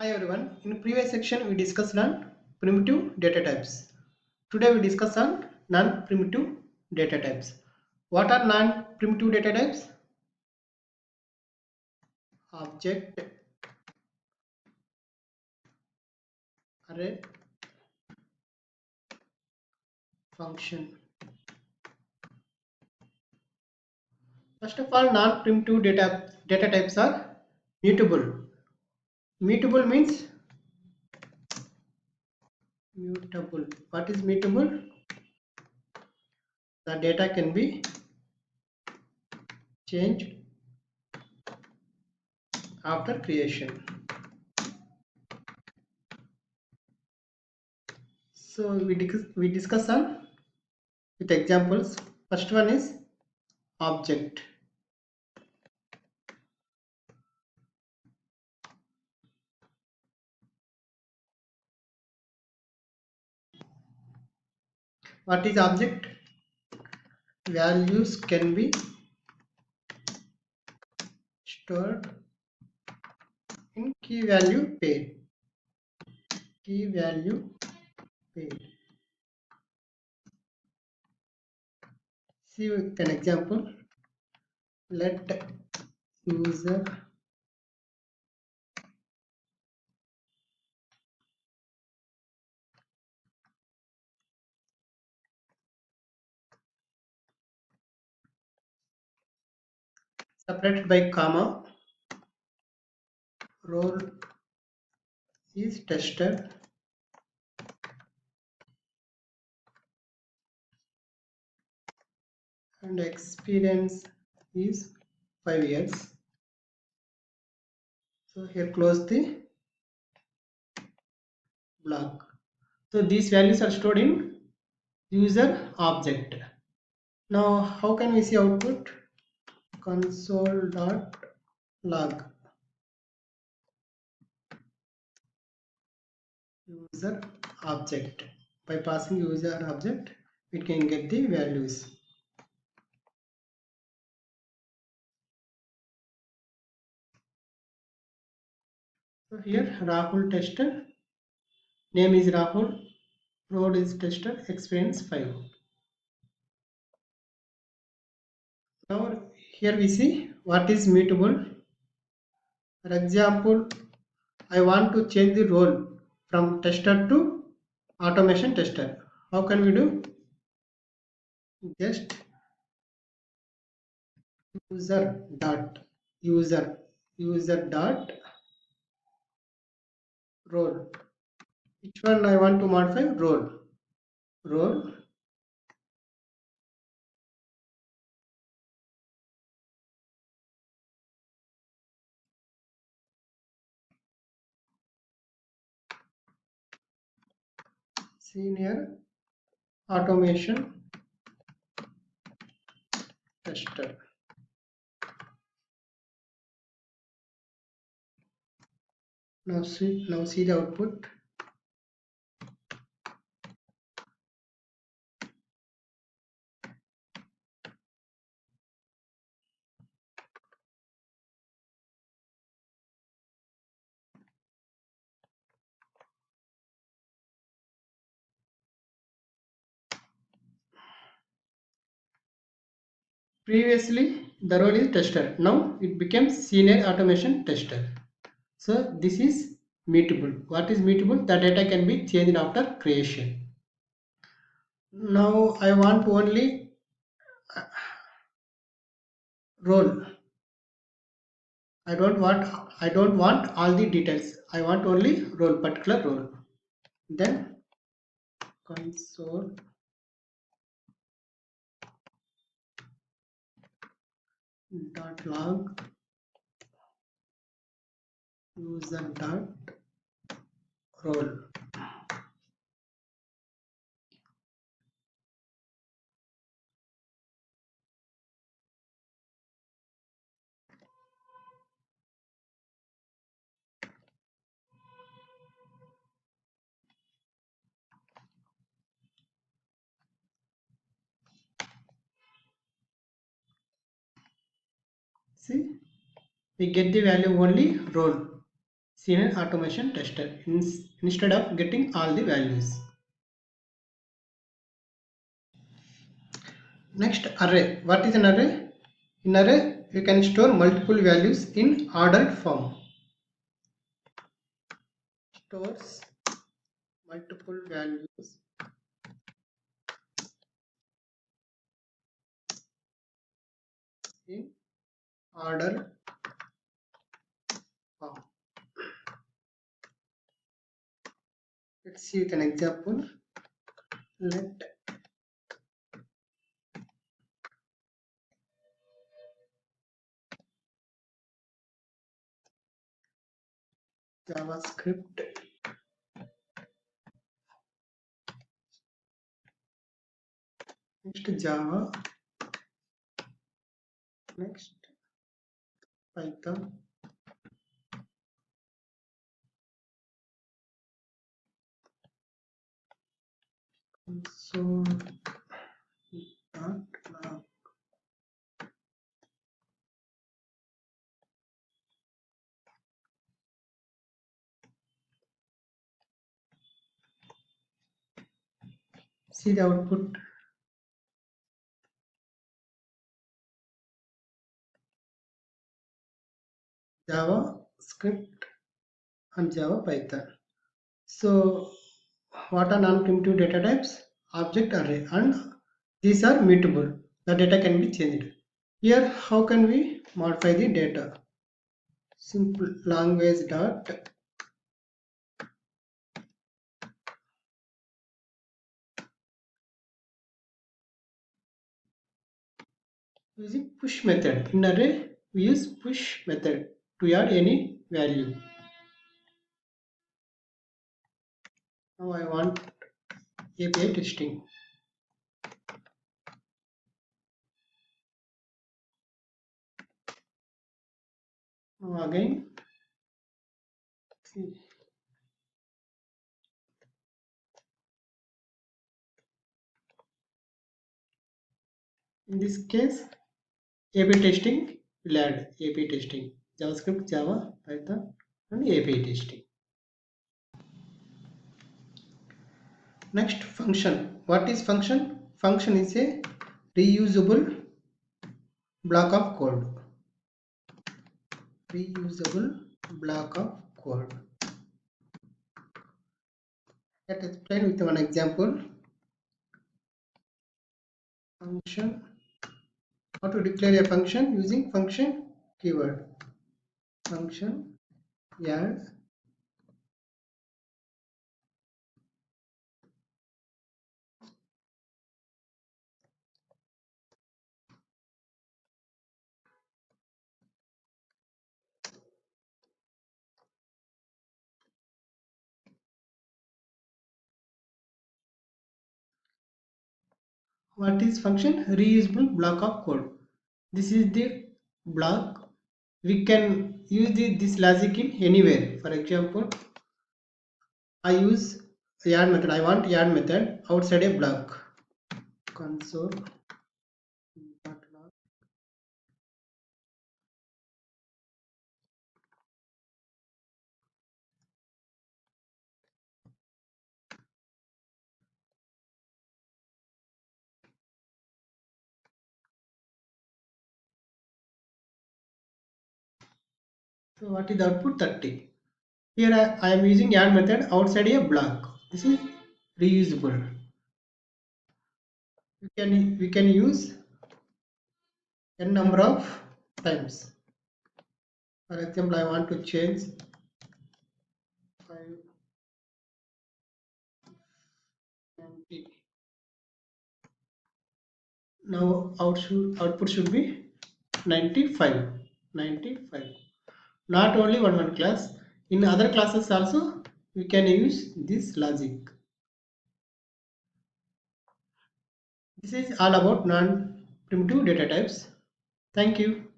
Hi everyone. In previous section we discussed on primitive data types. Today we discuss on non-primitive data types. What are non-primitive data types? Object, array, function. First of all, non-primitive data types are mutable. Mutable means mutable. What is mutable? The data can be changed after creation. So we discuss on with examples. First one is object. What is object? Values can be stored in key value pair. Key value pair. See an example. Let user separated by comma. Role is tester. And experience is 5 years. So here close the block. So these values are stored in user object. Now how can we see output? Console.log. User object. By passing user object, we can get the values. So here Rahul tester, name is Rahul, role is tester, experience 5. Now here we see what is mutable. For example, I want to change the role from tester to automation tester. How can we do? Just user dot user dot role. Which one I want to modify? Role. Senior automation tester. Now see the output. Previously the role is tester. Now it became senior automation tester. So this is mutable. What is mutable? The data can be changed after creation. Now I want only role. I don't want all the details. I want only role, particular role. Then console dot log user dot role. See, we get the value only role. seen an automation tester instead of getting all the values. Next, array. What is an array? In array, you can store multiple values in ordered form. Stores multiple values in order form. Let's see with an example. Let JavaScript next Java next Python console dot log. See the output. JavaScript and Java Python. So what are non-primitive data types? Object, array, and these are mutable. The data can be changed. Here, how can we modify the data? Simple language dot using push method. In array, we use push method to add any value. Now I want API testing. Now again, see. In this case, API testing will add API testing, JavaScript, Java, Python, and API testing. Next, function. What is function? Function is a reusable block of code. Reusable block of code. Let's explain with one example. Function. How to declare a function using function keyword. Function add what is function? Reusable block of code. This is the block. We can use this logic in anywhere. For example, I use add method. I want add method outside a block. Console. So what is the output? 30. Here I am using add method outside a block. This is reusable. We can use n number of times. For example, I want to change 590. Now output should be 95. 95. Not only one class. In other classes also we can use this logic. This is all about non-primitive data types. Thank you.